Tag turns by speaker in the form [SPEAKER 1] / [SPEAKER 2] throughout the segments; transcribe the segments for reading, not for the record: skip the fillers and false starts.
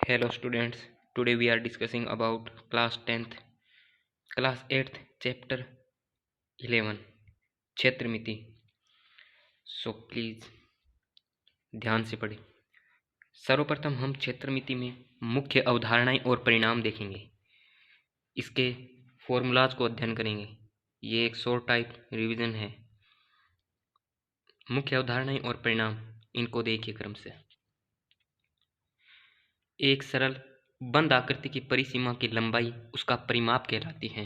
[SPEAKER 1] Hello students, today we are discussing about class 10th, class 8th, chapter 11, क्षेत्रमिति। So please ध्यान से पढ़ें। सर्वप्रथम हम क्षेत्रमिति में मुख्य अवधारणाएं और परिणाम देखेंगे। इसके फॉर्मूलाज को अध्ययन करेंगे। ये एक शॉर्ट टाइप रिवीजन है। मुख्य अवधारणाएं और परिणाम इनको देखिए क्रम से। एक सरल बंद आकृति की परिसीमा की लंबाई उसका परिमाप कहलाती है।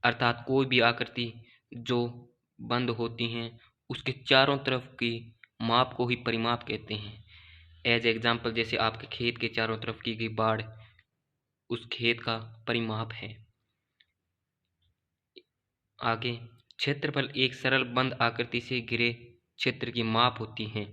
[SPEAKER 1] अर्थात कोई भी आकृति जो बंद होती हैं उसके चारों तरफ की माप को ही परिमाप कहते हैं। एज एग्जाम्पल, जैसे आपके खेत के चारों तरफ की गई बाड़ उस खेत का परिमाप है। आगे, क्षेत्रफल एक सरल बंद आकृति से घिरे क्षेत्र की माप होती है।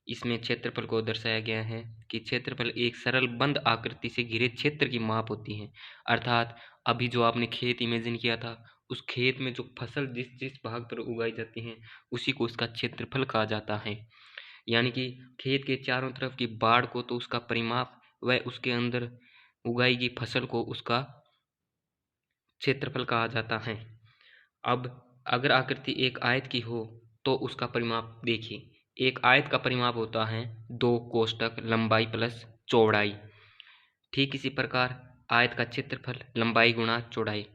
[SPEAKER 1] इसमें क्षेत्रफल को दर्शाया गया है कि क्षेत्रफल एक सरल बंद आकृति से घिरे क्षेत्र की माप होती है। अर्थात अभी जो आपने खेत इमेजिन किया था, उस खेत में जो फसल जिस जिस भाग पर उगाई जाती है उसी को उसका क्षेत्रफल कहा जाता है। यानी कि खेत के चारों तरफ की बाड़ को तो उसका परिमाप व उसके अंदर उगाई गई फसल को उसका क्षेत्रफल कहा जाता है। अब अगर आकृति एक आयत की हो तो उसका परिमाप देखिए। एक आयत का परिमाप होता है 2 कोष्ठक लंबाई प्लस चौड़ाई। ठीक इसी प्रकार आयत का क्षेत्रफल लंबाई गुणा चौड़ाई।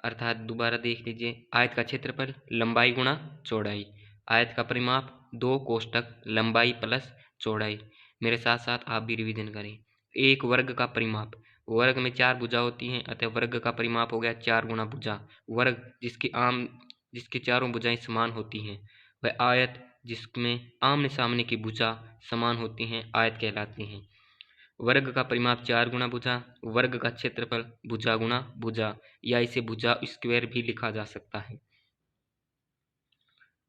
[SPEAKER 1] अर्थात दोबारा देख लीजिए, आयत का क्षेत्रफल लंबाई गुणा चौड़ाई। आयत का परिमाप 2 कोष्ठक लंबाई प्लस चौड़ाई। मेरे साथ साथ आप भी रिवीजन करें। एक वर्ग का परिमाप, वर्ग में 4 भुजा होती हैं, अतः वर्ग का परिमाप हो गया 4 गुणा भुजा। वर्ग जिसकी चारों भुजाएं समान होती हैं वह आयत जिसमें आमने सामने की भुजा समान होती हैं आयत कहलाती हैं। वर्ग का परिमाप 4 गुणा भुजा, वर्ग का क्षेत्रफल भुजा गुणा भुजा, या इसे भुजा स्क्वायर भी लिखा जा सकता है।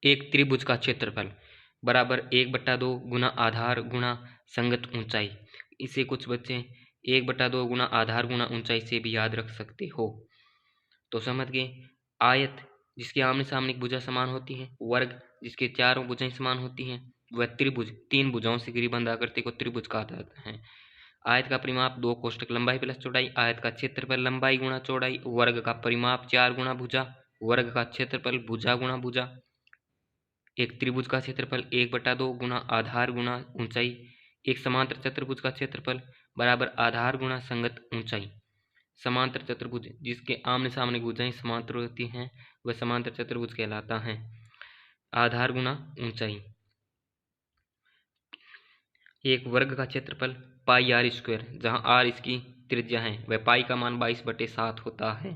[SPEAKER 1] एक त्रिभुज का क्षेत्रफल बराबर 1/2 गुणा आधार गुणा संगत ऊंचाई। इसे कुछ बच्चे 1/2 गुणा आधार गुणा ऊंचाई से भी याद रख सकते हो। तो समझ गए, आयत जिसके आमने सामने की भुजा समान होती है, वर्ग जिसके चारों भुजाएं समान होती हैं, वह त्रिभुज 3 भुजाओं से घिरी बंद आकृति को त्रिभुज कहा जाता है। आयत का परिमाप 2 कोष्ठक लंबाई प्लस चौड़ाई। आयत का क्षेत्रफल लंबाई गुणा चौड़ाई। वर्ग का परिमाप 4 गुणा भुजा, वर्ग का क्षेत्रफल भुजा गुणा भुजा। एक त्रिभुज का क्षेत्रफल 1/2 गुणा आधार गुणा ऊंचाई। एक समांतर चतुर्भुज का क्षेत्रफल बराबर आधार गुणा संगत ऊंचाई। समांतर चतुर्भुज जिसके आमने सामने भुजाएं समांतर होती हैं वह समांतर चतुर्भुज कहलाता है। आधार गुणा ऊंचाई। एक वर्ग का क्षेत्रफल पाई आर स्क्वायर, जहां आर इसकी त्रिज्या है, वह पाई का मान 22/7 होता है।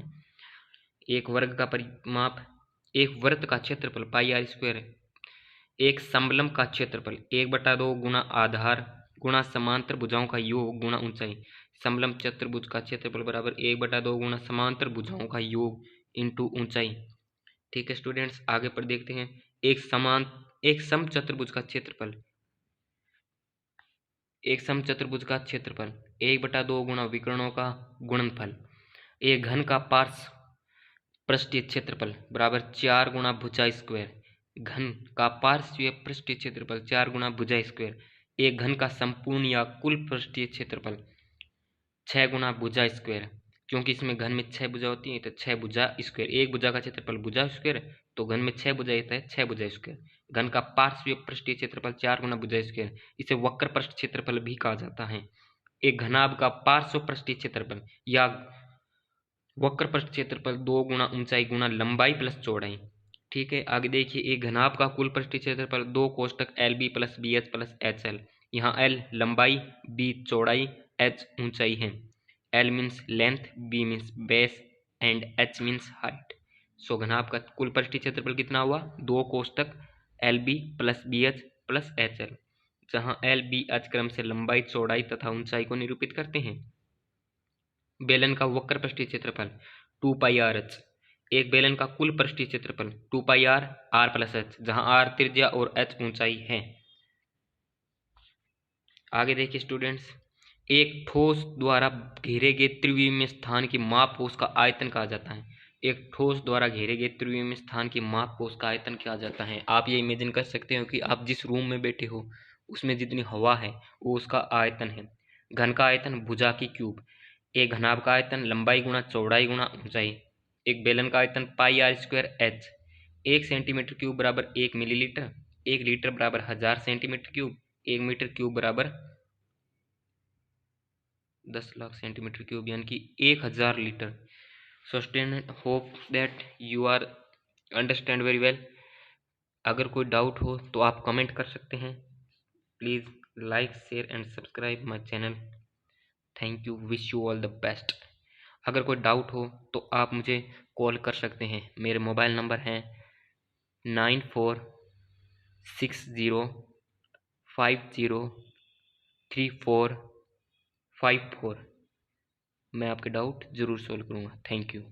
[SPEAKER 1] एक वर्ग का परिमाप, एक वृत्त का क्षेत्रफल पाई आर स्क्वायर। एक समलंब का क्षेत्रफल 1/2 गुणा आधार गुणा समांतर भुजाओं का योग गुणा ऊंचाई। समलंब चतुर्भुज का क्षेत्रफल बराबर 1/2 गुणा समांतर भुजाओं का योग इंटू ऊंचाई। ठीक है स्टूडेंट्स, आगे पर देखते हैं। एक समचतुर्भुज का क्षेत्रफल, एक समचतुर्भुज का क्षेत्रफल 1/2 गुणा विकर्णों का गुणनफल। एक घन का पार्श्व पृष्ठीय क्षेत्रफल बराबर 4 गुणा भुजा स्क्वायर। घन का पार्श्वीय पृष्ठीय क्षेत्रफल 4 गुणा भुजा स्क्वायर। एक घन का संपूर्ण या कुल पृष्ठीय क्षेत्रफल 6 गुणा भुजा स्क्वायर। क्योंकि इसमें घन में 6 भुजा होती है तो 6 भुजा स्क्वायर। एक भुजा का क्षेत्रफल भुजा स्क्वायर, तो घन में 6 भुजा होता है 6 भुजा स्क्वायर। घन का पार्श्वीय पृष्ठीय क्षेत्रफल 4 गुणा भुजा स्क्वायर। इसे वक्र पृष्ठ क्षेत्रफल भी कहा जाता है। एक घनाभ का पार्श्व पृष्ठीय क्षेत्रफल या वक्र पृष्ठ क्षेत्रफल 2 गुणा ऊंचाई गुणा लंबाई प्लस चौड़ाई। ठीक है, आगे देखिए। एक घनाभ का कुल पृष्ठीय क्षेत्रफल 2 कोष्ठक L B plus B H plus H L. यहाँ एल लंबाई, बी चौड़ाई, एच ऊंचाई है। L means length, B means base and H means height. So घनाभ का कुल पृष्ठीय क्षेत्रफल कितना हुआ? 2 कोष्ठक L B plus B H plus H L, जहाँ एल बी एच क्रम से लंबाई चौड़ाई तथा ऊंचाई को निरूपित करते हैं। बेलन का वक्र पृष्ठीय क्षेत्रफल 2 पाई आर एच। एक बेलन का कुल पृष्ठीय क्षेत्रफल 2 पाई आर आर प्लस एच, जहां आर त्रिज्या और एच ऊंचाई है। आगे देखिए स्टूडेंट्स, एक ठोस द्वारा घेरे गए त्रिविमीय स्थान की माप को उसका आयतन कहा जाता है। एक ठोस द्वारा घेरे गए त्रिविमीय स्थान की माप को उसका आयतन कहा जाता है। आप ये इमेजिन कर सकते हो कि आप जिस रूम में बैठे हो उसमें जितनी हवा है वो उसका आयतन है। घन का आयतन भुजा की क्यूब। एक घनाभ का आयतन लंबाई गुणा चौड़ाई गुणा ऊंचाई। एक बेलन का आयतन pi r square h. 1 centimetre cube बराबर 1 मिलीलीटर। 1 लीटर बराबर 1000 सेंटीमीटर क्यूब। 1 मीटर क्यूब बराबर 10 लाख सेंटीमीटर क्यूब, यानी कि 1000 litre. So student, hope that you are understand very well. अगर कोई डाउट हो तो आप कमेंट कर सकते हैं। Please like share and subscribe my channel. Thank you, wish you all the best. अगर कोई डाउट हो तो आप मुझे कॉल कर सकते हैं। मेरे मोबाइल नंबर हैं 9460503454। मैं आपके डाउट ज़रूर सॉल्व करूँगा। Thank you.